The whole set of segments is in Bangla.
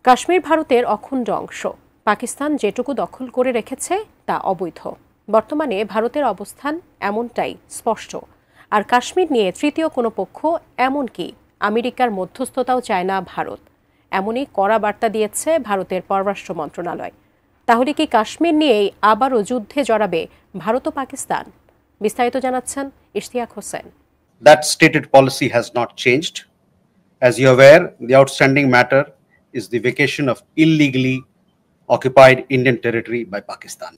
কাশ্মীর ভারতের অখণ্ড অংশ। পাকিস্তান যেটুকু দখল করে রেখেছে তা অবৈধ। বর্তমানে ভারতের অবস্থান এমনটাই স্পষ্ট। আর কাশ্মীর নিয়ে তৃতীয় কোনো পক্ষ, এমনকি আমেরিকার মধ্যস্থতাও চায় না ভারত, এমনই কড়া বার্তা দিয়েছে ভারতের পররাষ্ট্র মন্ত্রণালয়। তাহলে কি কাশ্মীর নিয়েই আবারও যুদ্ধে জড়াবে ভারত ও পাকিস্তান? বিস্তারিত জানাচ্ছেন Ishtiaq Hossain. That stated policy has not changed. As you are aware, the outstanding matter is the vacation of illegally occupied Indian territory by Pakistan.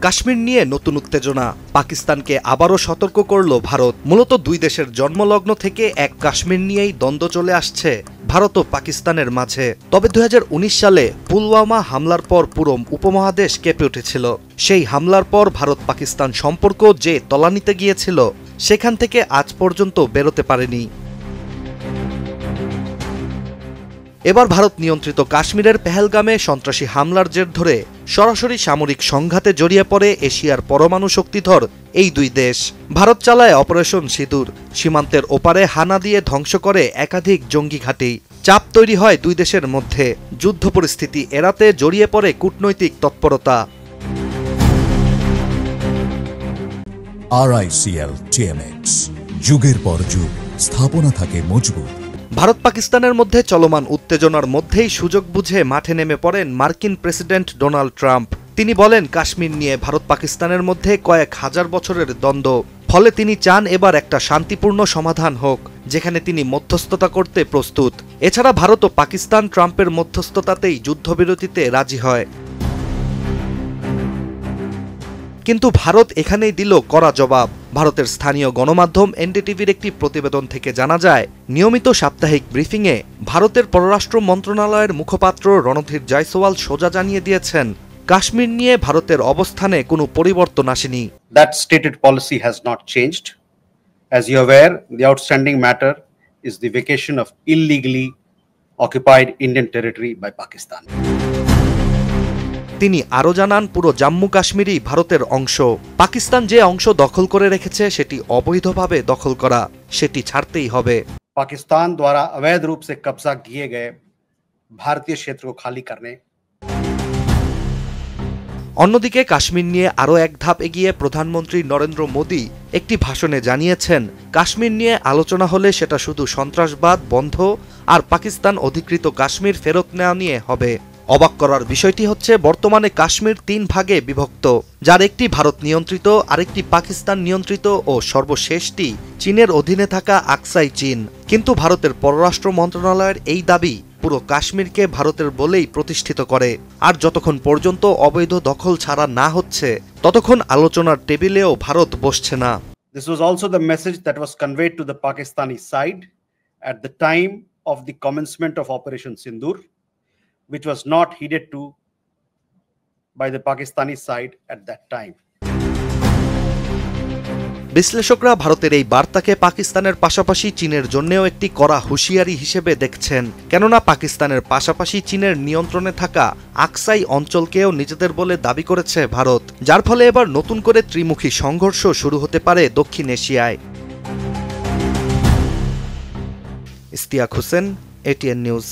Kashmir নিয়ে নতুন উত্তেজনা। পাকিস্তানকে আবারও সতর্ক করল ভারত। মূলত দুই দেশের জন্মলগ্ন থেকে এক কাশ্মীর নিয়েই দ্বন্দ্ব চলে আসছে ভারত ও পাকিস্তানের মাঝে। তবে 2019 সালে পুলওয়ামা হামলার পর পুরো উপমহাদেশ কেঁপে উঠেছিল। সেই হামলার পর ভারত পাকিস্তান সম্পর্ক যে তলানিতে গিয়েছিল, সেখান থেকে আজ পর্যন্ত বেরোতে পারেনি। এবার ভারত নিয়ন্ত্রিত কাশ্মীরের পেহেলগামে সন্ত্রাসী হামলার জের ধরে সরাসরি সামরিক সংঘাতে জড়িয়ে পড়ে এশিয়ার পরমাণু শক্তিধর এই দুই দেশ। ভারত চালায় অপারেশন সিঁদুর, সীমান্তের ওপারে হানা দিয়ে ধ্বংস করে একাধিক জঙ্গি ঘাঁটি। চাপ তৈরি হয় দুই দেশের মধ্যে। যুদ্ধ পরিস্থিতি এড়াতে জড়িয়ে পড়ে কূটনৈতিক তৎপরতা। RICL TMX, যুগের পর যুগ স্থাপনা থাকে মজবুত। ভারত পাকিস্তানের মধ্যে চলমান উত্তেজনার মধ্যেই সুযোগ বুঝে মাঠে নেমে পড়েন মার্কিন প্রেসিডেন্ট ডোনাল্ড ট্রাম্প। তিনি বলেন, কাশ্মীর নিয়ে ভারত পাকিস্তানের মধ্যে কয়েক হাজার বছরের দ্বন্দ্ব, ফলে তিনি চান এবার একটা শান্তিপূর্ণ সমাধান হোক, যেখানে তিনি মধ্যস্থতা করতে প্রস্তুত। এছাড়া ভারত ও পাকিস্তান ট্রাম্পের মধ্যস্থতাতেই যুদ্ধবিরতিতে রাজি হয়। কিন্তু ভারত এখানেই দিল কড়া জবাব। ভারতের স্থানীয় গণমাধ্যম এনডিটিভির একটি প্রতিবেদন থেকে জানা যায়, নিয়মিত সাপ্তাহিক ব্রিফিংয়ে ভারতের পররাষ্ট্র মন্ত্রণালয়ের মুখপাত্র রণধীর জয়সওয়াল সোজা জানিয়ে দিয়েছেন, কাশ্মীর নিয়ে ভারতের অবস্থানে কোনো পরিবর্তন আসেনি। That stated policy has not changed. As you are aware, the outstanding matter is the vacation of illegally occupied Indian territory by Pakistan. তিনি আরও জানান, পুরো জম্মু কাশ্মীরই ভারতের অংশ। পাকিস্তান যে অংশ দখল করে রেখেছে সেটি অবৈধভাবে দখল করা, সেটি ছাড়তেই হবে। पाकिस्तान द्वारा अवैध रूप से कब्जा किए गए भारतीय क्षेत्र को खाली करने। অন্যদিকে কাশ্মীর নিয়ে আরও এক ধাপ এগিয়ে প্রধানমন্ত্রী নরেন্দ্র মোদী একটি ভাষণে জানিয়েছেন, কাশ্মীর নিয়ে আলোচনা হলে সেটা শুধু সন্ত্রাসবাদ বন্ধ আর পাকিস্তান অধিকৃত কাশ্মীর ফেরত নেওয়া নিয়ে হবে। অবাক করার বিষয়টি হচ্ছে, বর্তমানে কাশ্মীর 3 ভাগে বিভক্ত, যার একটি ভারত নিয়ন্ত্রিত, আরেকটি পাকিস্তান নিয়ন্ত্রিত ও সর্বশেষটি চীনের অধীনে থাকা আকসাই চীন। কিন্তু ভারতের পররাষ্ট্র মন্ত্রণালয়ের এই দাবি পুরো কাশ্মীরকে ভারতের বলেই প্রতিষ্ঠিত করে। আর যতক্ষণ পর্যন্ত অবৈধ দখল ছাড়া না হচ্ছে, ততক্ষণ আলোচনার টেবিলেও ভারত বসছে না। This was also the message that was conveyed to the Pakistani side at the time of the commencement of Operation Sindoor, which was not heeded to by the Pakistani side at that time. বিশ্লেষকরা ভারতের এই বার্তাকে পাকিস্তানের পাশাপাশি চীনের জন্যও একটি কড়া হুঁশিয়ারি হিসেবে দেখছেন। কেননা পাকিস্তানের পাশাপাশি চীনের নিয়ন্ত্রণে থাকা আকসাই অঞ্চলকেও নিজেদের বলে দাবি করেছে ভারত, যার ফলে এবার নতুন করে ত্রিমুখী সংঘর্ষ শুরু হতে পারে দক্ষিণ এশিয়ায়। Ishtiaq Hossain, ATN news.